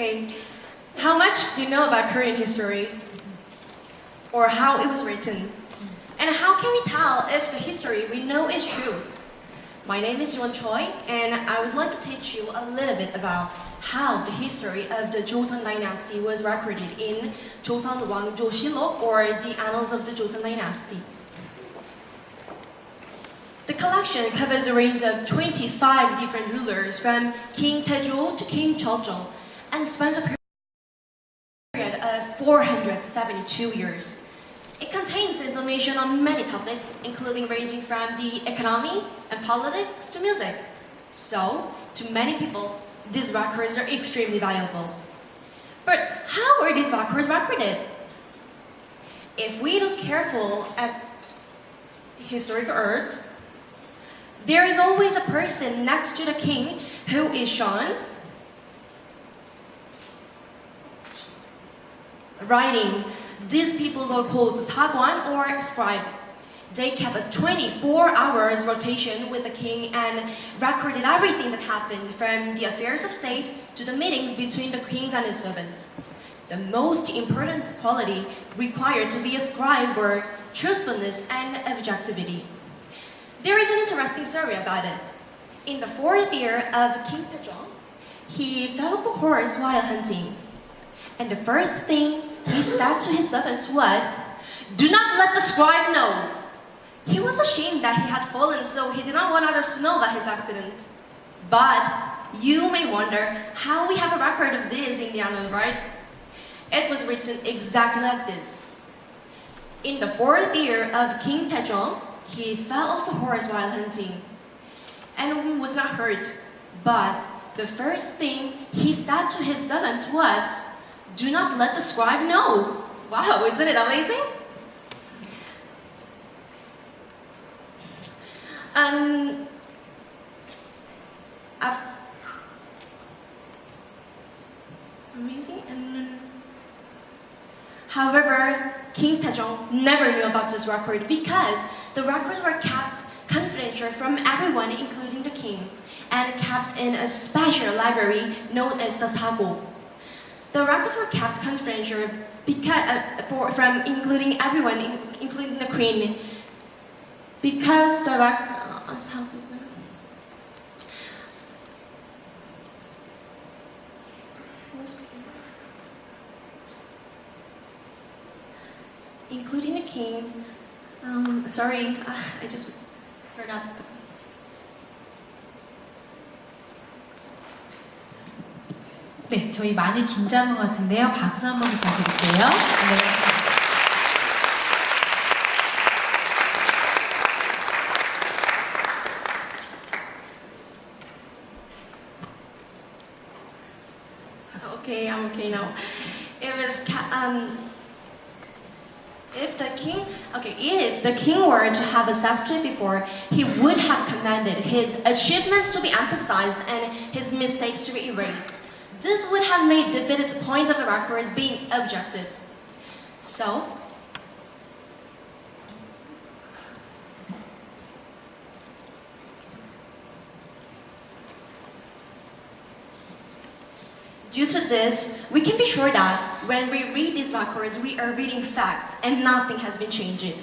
Okay, how much do you know about Korean history? Or how it was written? And how can we tell if the history we know is true? My name is John Choi, and I would like to teach you a little bit about how the history of the Joseon Dynasty was recorded in Joseon Wangjo-shilok, or the Annals of the Joseon Dynasty. The collection covers a range of 25 different rulers from King Taejo to King Jeojong, and spans a period of 472 years. It contains information on many topics, including ranging from the economy and politics to music. So, to many people, these records are extremely valuable. But how are these records recorded? If we look carefully at historical earth, there is always a person next to the king who is shown writing. These people are called 사관 or scribe. They kept a 24 hours rotation with the king and recorded everything that happened, from the affairs of state to the meetings between the kings and his servants. The most important quality required to be a scribe were truthfulness and objectivity. There is an interesting story about it. In the 4th year of King Taejong, he fell off a horse while hunting. And the first thing he said to his servants was, "Do not let the scribe know." He was ashamed that he had fallen, so he did not want others to know about his accident. But you may wonder how we have a record of this in the annals, right? It was written exactly like this. In the 4th year of King Taejong, he fell off a horse while hunting and was not hurt. But the first thing he said to his servants was, "Do not let the scribe know." Wow, isn't it amazing? Amazing. However, King Taejong never knew about this record because the records were kept confidential from everyone, including the king, and kept in a special library known as the Sago. The records were kept confidential because, from including everyone, including the queen, because the including the king. Sorry, I just forgot. 네, 저희 많이 긴장한 것 같은데요. 박수 한번 부탁드릴게요. 네. Okay, I'm okay now. If the king were to have assessed it before, he would have commanded his achievements to be emphasized and his mistakes to be erased. This would have made the definitive point of the records being objective. So, due to this, we can be sure that when we read these records, we are reading facts and nothing has been changed.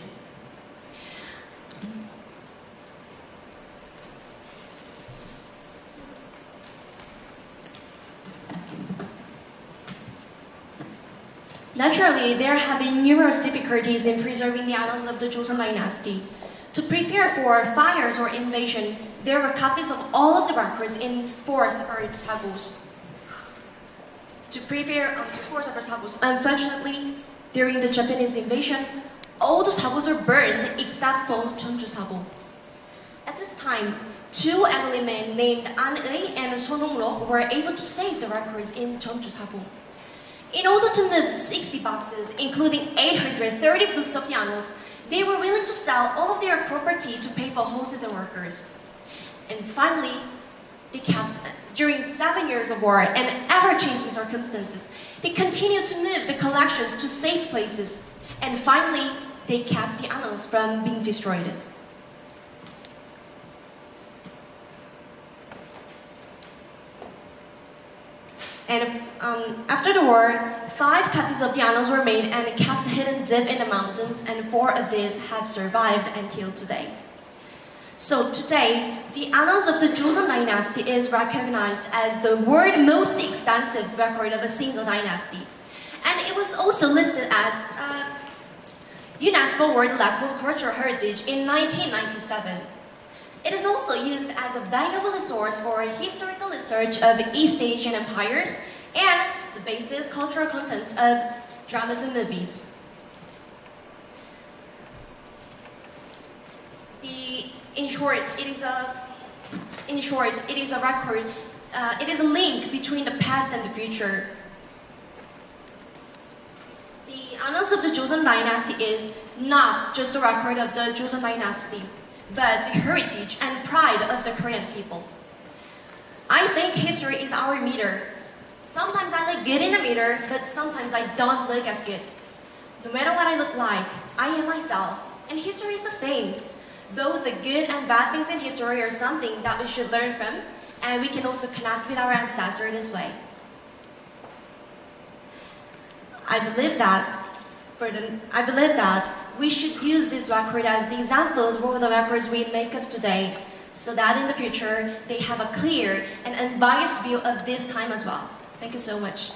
Naturally, there have been numerous difficulties in preserving the annals of the Joseon Dynasty. To prepare for fires or invasion, there were copies of all of the records in 4 separate sagos. Unfortunately, during the Japanese invasion, all the sagos were burned except for Jeonju sago. At this time, 2 elderly men named An Ui and Son Hong-ro were able to save the records in Jeonju sago. In order to move 60 boxes, including 830 books of the annals, they were willing to sell all of their property to pay for horses and workers. And finally, during 7 years of war and ever-changing circumstances, they continued to move the collections to safe places. And finally, they kept the annals from being destroyed. And after the war, 5 copies of the annals were made and kept hidden deep in the mountains, and 4 of these have survived until today. So today, the annals of the Joseon dynasty is recognized as the world's most extensive record of a single dynasty. And it was also listed as UNESCO World Cultural Heritage in 1997. It is also used as a valuable source for historical research of East Asian empires and the basis cultural content of dramas and movies. In short, it is a record. It is a link between the past and the future. The annals of the Joseon dynasty is not just a record of the Joseon dynasty, but the heritage and pride of the Korean people. I think history is our mirror. Sometimes I look good in the mirror, but sometimes I don't look as good. No matter what I look like, I am myself, and history is the same. Both the good and bad things in history are something that we should learn from, and we can also connect with our ancestors this way. I believe that we should use this record as the example for the records we make of today, so that in the future they have a clear and unbiased view of this time as well. Thank you so much.